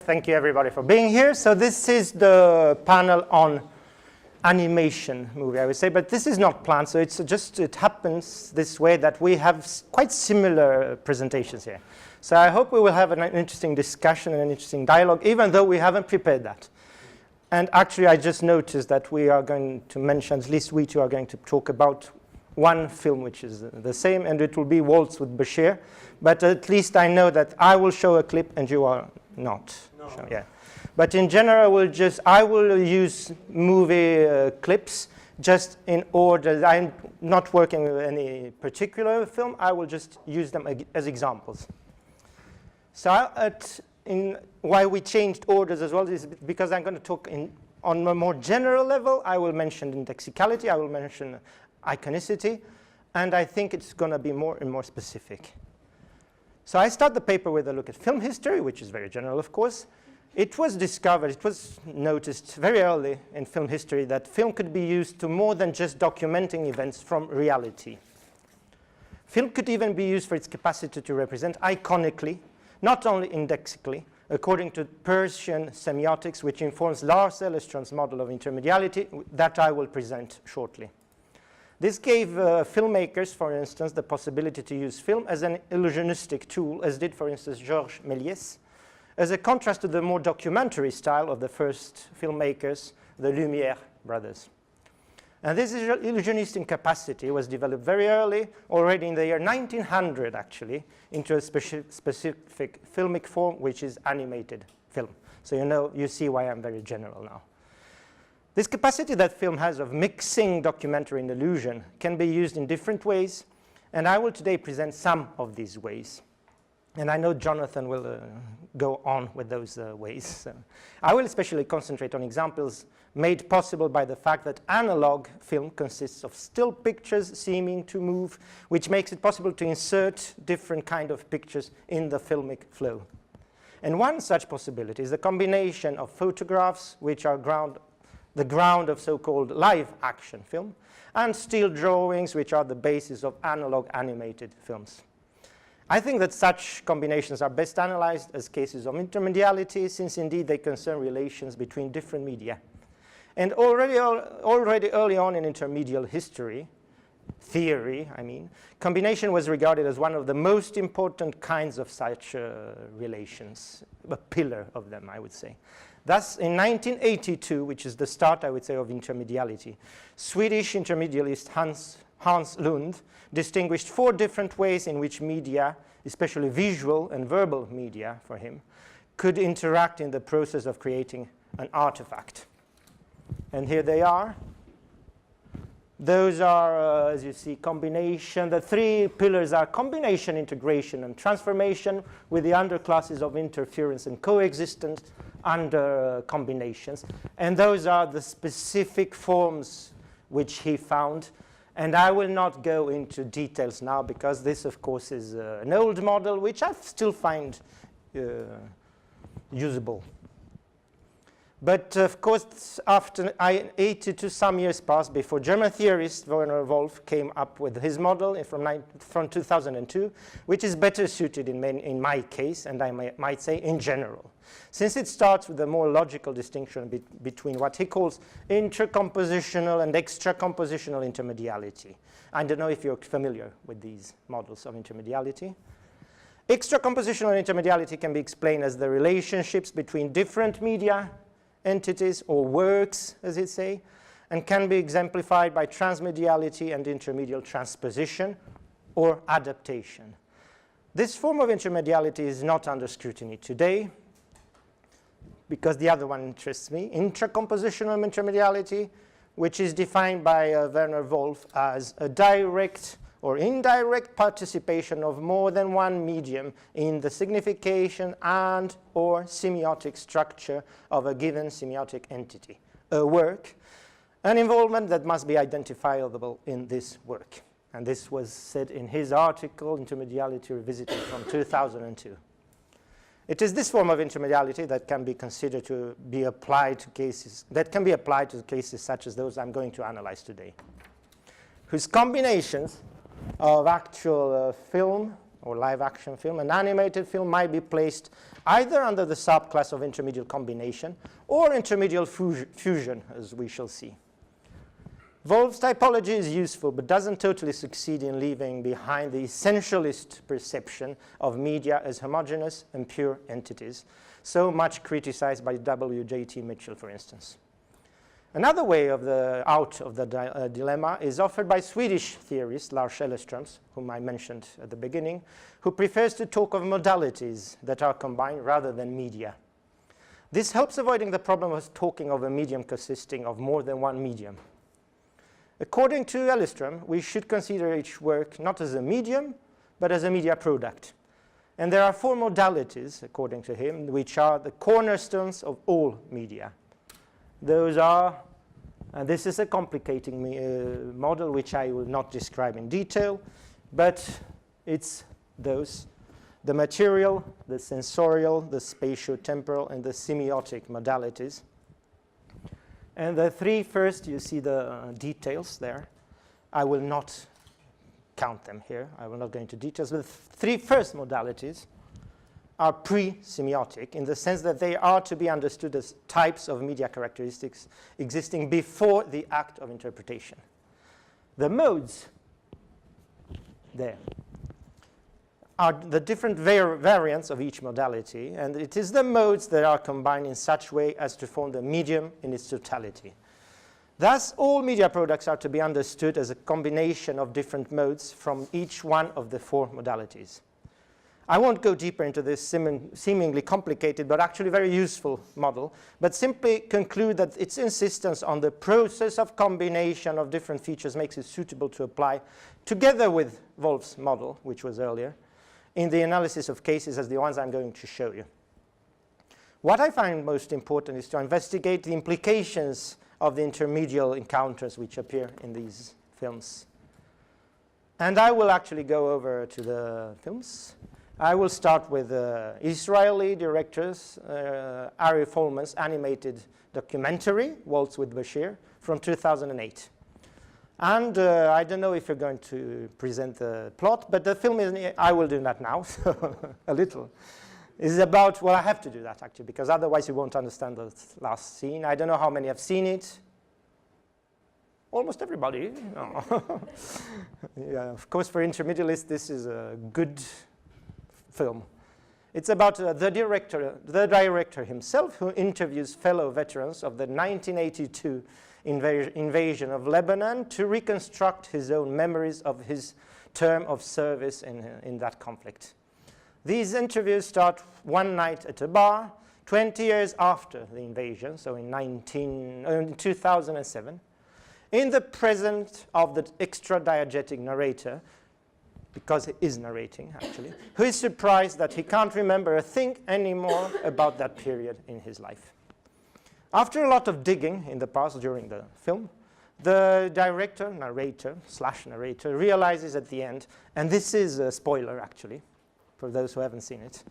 Thank you everybody for being here. So this is the panel on animation movie, I would say, but this is not planned, so it happens this way that we have quite similar presentations here. So I hope we will have an interesting discussion and an interesting dialogue, even though we haven't prepared that. And actually, I just noticed that we are going to mention, at least we two are going to talk about one film which is the same, and it will be Waltz with Bashir. But at least I know that I will show a clip and you are not. No. So, yeah. But in general, I will use movie clips just in order. I'm not working with any particular film. I will just use them as examples. So why we changed orders as well is because I'm going to talk on a more general level. I will mention indexicality. I will mention iconicity. And I think it's going to be more and more specific. So I start the paper with a look at film history, which is very general, of course. It was discovered, it was noticed very early in film history that film could be used to more than just documenting events from reality. Film could even be used for its capacity to represent iconically, not only indexically, according to Persian semiotics, which informs Lars Ellerström's model of intermediality that I will present shortly. This gave filmmakers, for instance, the possibility to use film as an illusionistic tool, as did, for instance, Georges Méliès, as a contrast to the more documentary style of the first filmmakers, the Lumière brothers. And this illusionistic capacity was developed very early, already in the year 1900, actually, into a specific filmic form, which is animated film. So you see why I'm very general now. This capacity that film has of mixing documentary and illusion can be used in different ways, and I will today present some of these ways. And I know Jonathan will go on with those ways. So I will especially concentrate on examples made possible by the fact that analog film consists of still pictures seeming to move, which makes it possible to insert different kind of pictures in the filmic flow. And one such possibility is the combination of photographs, which are the ground of so-called live action film, and still drawings, which are the basis of analog animated films. I think that such combinations are best analyzed as cases of intermediality, since indeed they concern relations between different media. And already early on in intermedial history, combination was regarded as one of the most important kinds of such relations, a pillar of them, I would say. Thus, in 1982, which is the start, I would say, of intermediality, Swedish intermedialist Hans Lund distinguished 4 different ways in which media, especially visual and verbal media for him, could interact in the process of creating an artifact. And here they are. Those are, as you see, combination. The 3 pillars are combination, integration, and transformation, with the underclasses of interference and coexistence under combinations. And those are the specific forms which he found. And I will not go into details now, because this, of course, is an old model, which I still find usable. But, of course, after 82 some years passed before German theorist Werner Wolf came up with his model from 2002, which is better suited in my case, and I might say in general, since it starts with a more logical distinction between what he calls intercompositional and extracompositional intermediality. I don't know if you're familiar with these models of intermediality. Extracompositional intermediality can be explained as the relationships between different media entities or works, as it say, and can be exemplified by transmediality and intermedial transposition or adaptation. This form of intermediality is not under scrutiny today, because the other one interests me, intracompositional intermediality, which is defined by Werner Wolf as a direct or indirect participation of more than one medium in the signification and or semiotic structure of a given semiotic entity, a work, an involvement that must be identifiable in this work. And this was said in his article, Intermediality Revisited, from 2002. It is this form of intermediality that can be considered to be applied to cases, such as those I'm going to analyze today, whose combinations of actual film or live action film. An animated film might be placed either under the subclass of intermedial combination or intermedial fusion, as we shall see. Wolff's typology is useful, but doesn't totally succeed in leaving behind the essentialist perception of media as homogeneous and pure entities, so much criticized by W.J.T. Mitchell, for instance. Another way out of the dilemma is offered by Swedish theorist Lars Ellerström, whom I mentioned at the beginning, who prefers to talk of modalities that are combined rather than media. This helps avoiding the problem of talking of a medium consisting of more than one medium. According to Ellerström, we should consider each work not as a medium, but as a media product. And there are 4 modalities, according to him, which are the cornerstones of all media. Those are, and this is a complicating model which I will not describe in detail, but it's those: the material, the sensorial, the spatio-temporal, and the semiotic modalities. And the 3 first, you see the details there. I will not count them here. I will not go into details. But the 3 first modalities are pre-semiotic in the sense that they are to be understood as types of media characteristics existing before the act of interpretation. The modes there are the different variants of each modality, and it is the modes that are combined in such way as to form the medium in its totality. Thus, all media products are to be understood as a combination of different modes from each one of the 4 modalities. I won't go deeper into this seemingly complicated but actually very useful model, but simply conclude that its insistence on the process of combination of different features makes it suitable to apply, together with Wolff's model, which was earlier, in the analysis of cases as the ones I'm going to show you. What I find most important is to investigate the implications of the intermedial encounters which appear in these films. And I will actually go over to the films. I will start with Israeli directors Ari Folman's animated documentary, Waltz with Bashir, from 2008. And I don't know if you're going to present the plot, but the film is, I will do that now, so a little. It's about, well, I have to do that actually, because otherwise you won't understand the last scene. I don't know how many have seen it. Almost everybody. No. Yeah, of course, for intermedialists, this is a good film. It's about the director himself, who interviews fellow veterans of the 1982 invasion of Lebanon to reconstruct his own memories of his term of service in that conflict. These interviews start one night at a bar, 20 years after the invasion, so in 2007, in the presence of the extra-diegetic narrator, because he is narrating, actually, who is surprised that he can't remember a thing anymore about that period in his life. After a lot of digging in the past during the film, the narrator, realizes at the end, and this is a spoiler, actually, for those who haven't seen it,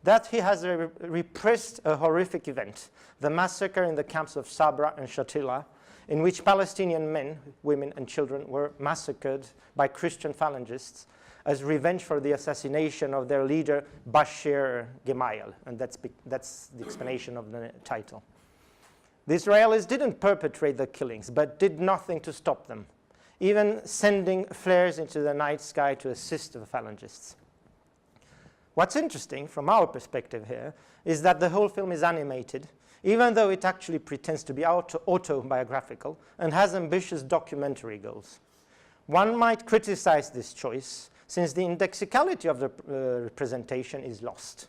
that he has repressed a horrific event, the massacre in the camps of Sabra and Shatila, in which Palestinian men, women, and children were massacred by Christian phalangists as revenge for the assassination of their leader, Bashir Gemayel, and that's the explanation of the title. The Israelis didn't perpetrate the killings, but did nothing to stop them, even sending flares into the night sky to assist the phalangists. What's interesting from our perspective here is that the whole film is animated, even though it actually pretends to be autobiographical and has ambitious documentary goals. One might criticize this choice, since the indexicality of the representation is lost.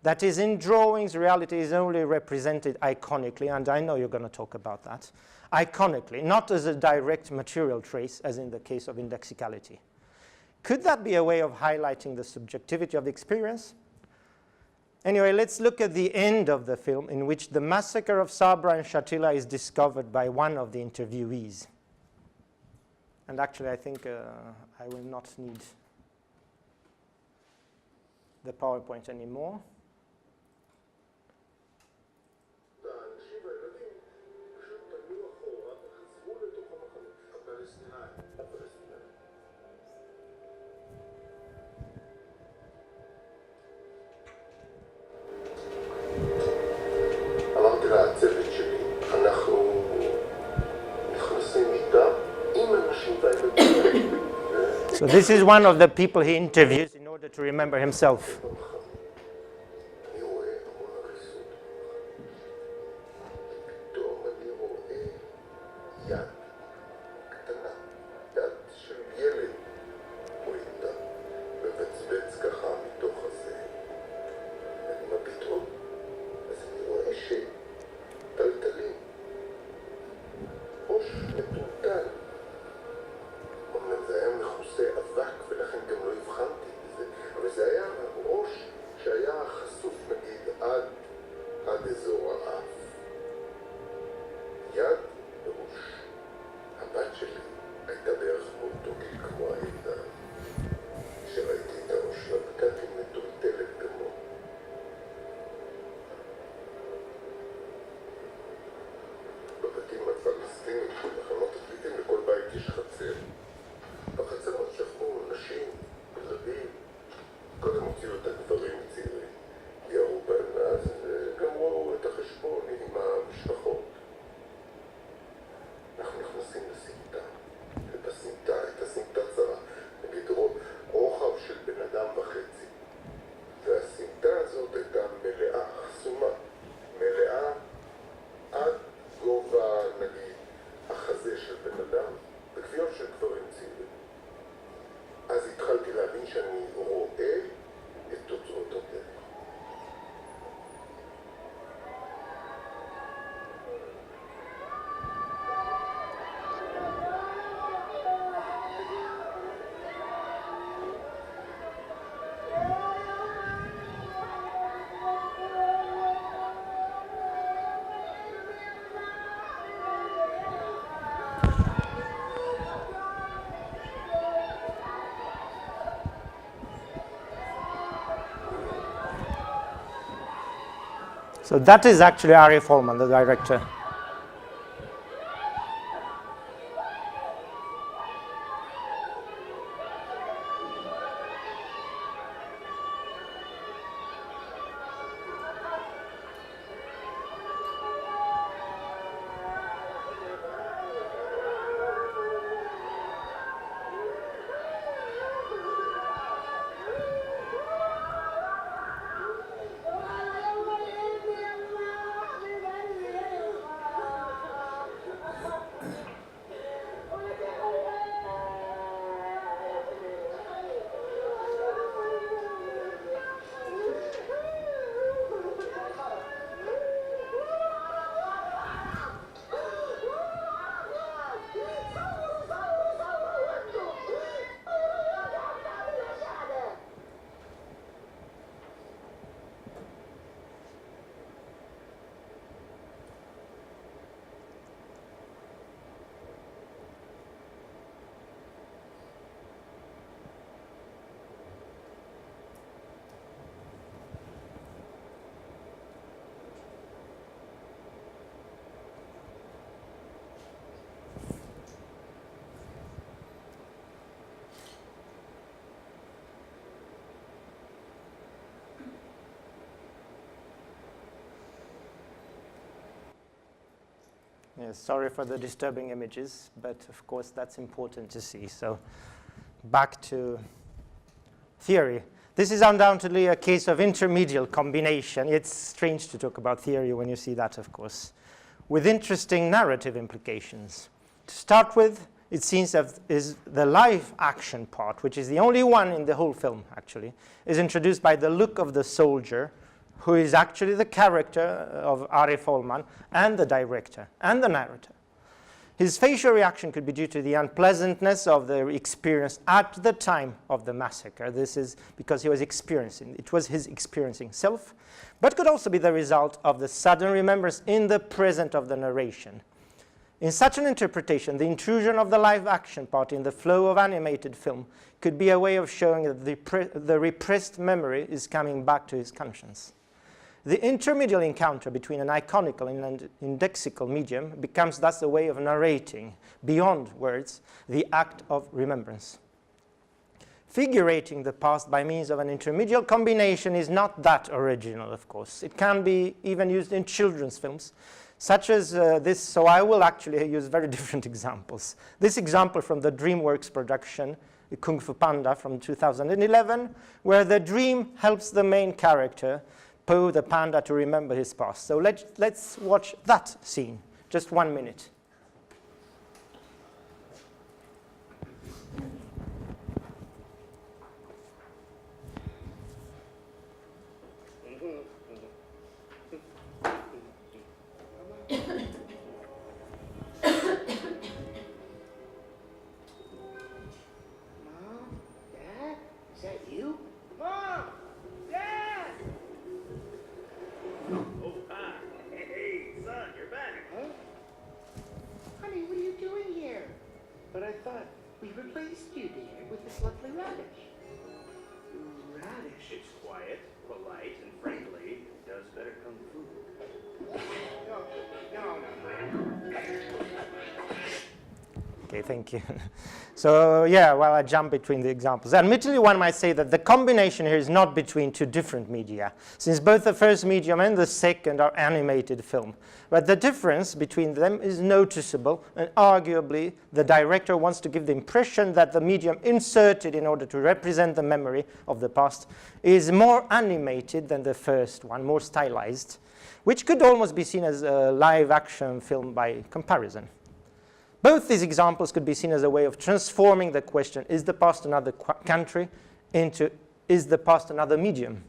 That is, in drawings, reality is only represented iconically, and I know you're going to talk about that, iconically, not as a direct material trace, as in the case of indexicality. Could that be a way of highlighting the subjectivity of the experience? Anyway, let's look at the end of the film, in which the massacre of Sabra and Shatila is discovered by one of the interviewees. And actually, I think I will not need the PowerPoint anymore. So this is one of the people he interviews in order to remember himself. So that is actually Ari Folman, the director. Yes, sorry for the disturbing images, but of course that's important to see. So back to theory. This is undoubtedly a case of intermedial combination. It's strange to talk about theory when you see that, of course, with interesting narrative implications. To start with, it seems that is the live action part, which is the only one in the whole film, actually, is introduced by the look of the soldier, who is actually the character of Ari Folman and the director and the narrator. His facial reaction could be due to the unpleasantness of the experience at the time of the massacre. This is because he was experiencing, it was his experiencing self, but could also be the result of the sudden remembrance in the present of the narration. In such an interpretation, the intrusion of the live action part in the flow of animated film could be a way of showing that the repressed memory is coming back to his conscience. The intermedial encounter between an iconical and indexical medium becomes thus a way of narrating, beyond words, the act of remembrance. Figurating the past by means of an intermedial combination is not that original, of course. It can be even used in children's films such as this. So I will actually use very different examples. This example from the DreamWorks production, Kung Fu Panda from 2011, where the dream helps the main character, Po the panda, to remember his past. So let's watch that scene, just 1 minute. But I thought we replaced you, dear, with this lovely radish. Radish, it's quiet, polite, and friendly. Does better kung fu. No. Okay, thank you. So yeah, well, I jump between the examples. Admittedly, one might say that the combination here is not between two different media, since both the first medium and the second are animated film. But the difference between them is noticeable, and arguably the director wants to give the impression that the medium inserted in order to represent the memory of the past is more animated than the first one, more stylized, which could almost be seen as a live-action film by comparison. Both these examples could be seen as a way of transforming the question, is the past another country, into, is the past another medium?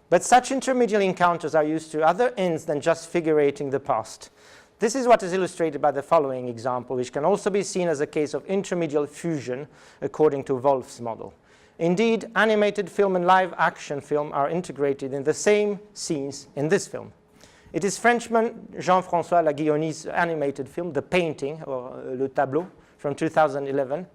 But such intermediate encounters are used to other ends than just figurating the past. This is what is illustrated by the following example, which can also be seen as a case of intermedial fusion, according to Wolff's model. Indeed, animated film and live action film are integrated in the same scenes in this film. It is Frenchman Jean-François Laguilloni's animated film, The Painting, or Le Tableau, from 2011.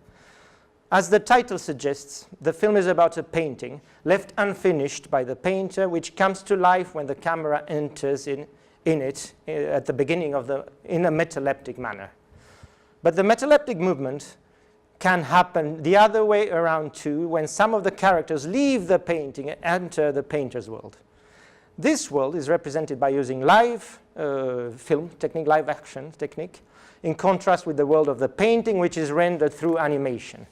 As the title suggests, the film is about a painting left unfinished by the painter, which comes to life when the camera enters in it at the beginning of in a metaleptic manner. But the metaleptic movement can happen the other way around too, when some of the characters leave the painting and enter the painter's world. This world is represented by using live film technique, live action technique, in contrast with the world of the painting, which is rendered through animation.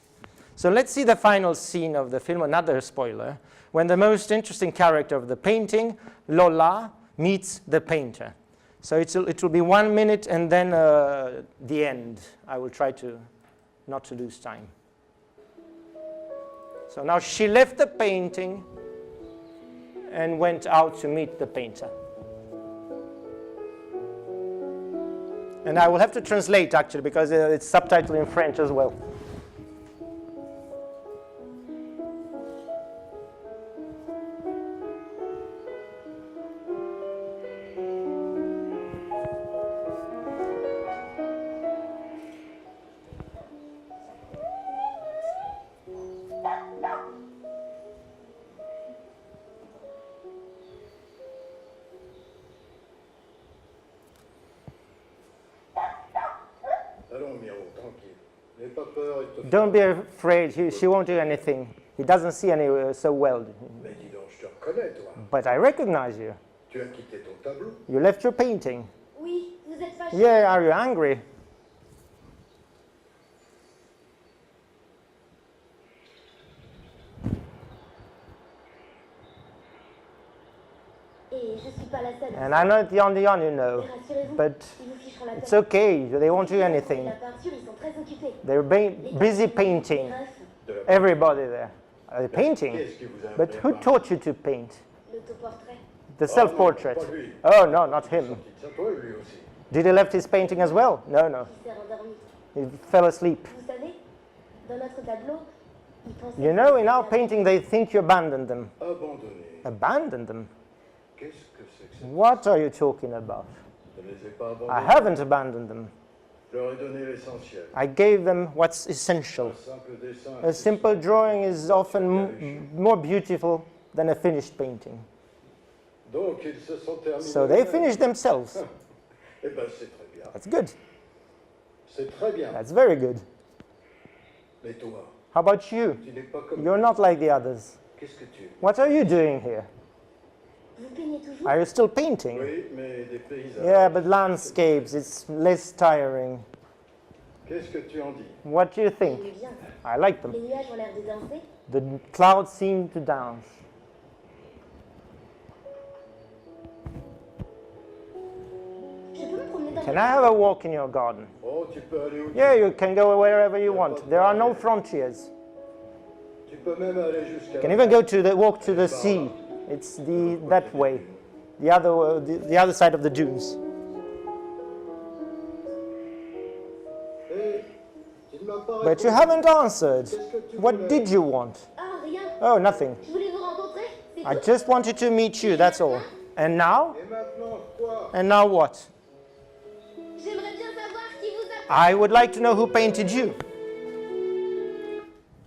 So let's see the final scene of the film, another spoiler, when the most interesting character of the painting, Lola, meets the painter. So it will be 1 minute and then the end. I will try not to lose time. So now she left the painting and went out to meet the painter. And I will have to translate, actually, because it's subtitled in French as well. Don't be afraid, she won't do anything. He doesn't see any so well. But I recognize you. You left your painting. Oui, vous êtes fâché. Yeah, are you angry? Et je suis pas la seule. And I'm not the only one, you know. Rassurez-vous, But ils vous ficheront la it's paix. okay, they won't do anything. La peinture, ils sont très occupés. They're busy painting. Bref, Everybody there. Are they painting? But who taught you to paint? l'autoportrait. The self-portrait. Oh, no, not him. Did he left his painting as well? No, no. Il s'est rendormi. He fell asleep. Vous savez, dans notre tableau, ils pensent. You know, in our painting, they think you abandoned them. Abandonné. Abandoned them? Qu'est-ce que c'est que ça? What are you talking about? Je ne les ai pas I abandonnés. haven't abandoned them. Je leur ai donné l'essentiel. I gave them what's essential. Un simple dessin. A simple drawing is often more beautiful than a finished painting. Donc, ils se sont terminés. So they finished themselves. Eh bien, c'est très bien. That's good. C'est très bien. That's very good. Mais toi, How about you? tu n'es pas comme You're not like the others. Qu'est-ce que tu es? What are you doing here? Vous peignez toujours? Are you still painting? Oui, mais des paysages. Yeah, but landscapes, it's less tiring. Qu'est-ce que tu en dis? What do you think? J'aime bien. I like them. Les nuages ont l'air de danser. The clouds seem to dance. Je peux me promener dans Can I have a walk in your garden? Oh, tu peux aller où Yeah, you can go wherever you want. There are no frontiers. tu peux même aller jusqu'à You can even go to the walk to the sea. It's that way, the other side of the dunes. Hey, tu ne m'as pas But you répondu. haven't answered. Qu'est-ce que tu What voulais? did you want? Ah, rien. Oh, nothing. Je voulais vous rencontrer. C'est I tout. just wanted to meet you, that's all. And now? Et maintenant, quoi? And now what? J'aimerais bien savoir qui vous a... I would like to know who painted you.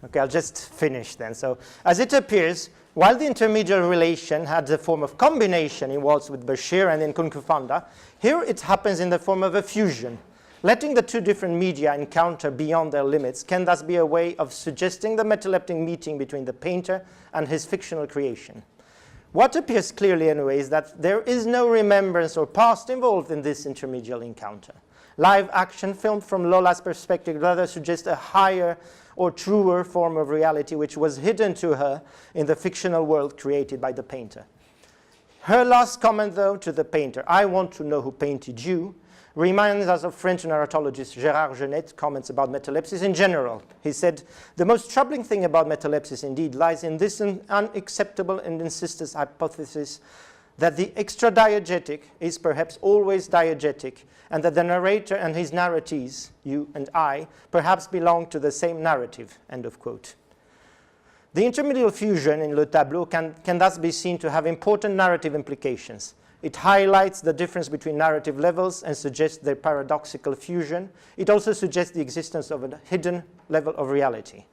Okay, I'll just finish then. So, as it appears, while the intermedial relation had the form of combination in Waltz with Bashir and in Kung Fu Panda, here it happens in the form of a fusion. Letting the two different media encounter beyond their limits can thus be a way of suggesting the metaleptic meeting between the painter and his fictional creation. What appears clearly anyway is that there is no remembrance or past involved in this intermedial encounter. Live action filmed from Lola's perspective rather suggests a higher or truer form of reality which was hidden to her in the fictional world created by the painter. Her last comment, though, to the painter, "I want to know who painted you," reminds us of French narratologist Gérard Genet's comments about metalepsis in general. He said, "The most troubling thing about metalepsis indeed lies in this unacceptable and insistent hypothesis that the extra-diegetic is perhaps always diegetic, and that the narrator and his narratees, you and I, perhaps belong to the same narrative," end of quote. The intermedial fusion in Le Tableau can thus be seen to have important narrative implications. It highlights the difference between narrative levels and suggests their paradoxical fusion. It also suggests the existence of a hidden level of reality.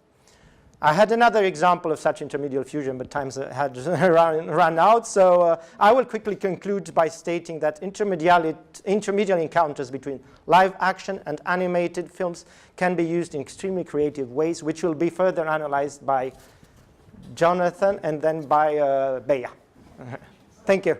I had another example of such intermedial fusion, but time had run out, so I will quickly conclude by stating that intermedial encounters between live action and animated films can be used in extremely creative ways, which will be further analyzed by Jonathan and then by Bea. Thank you.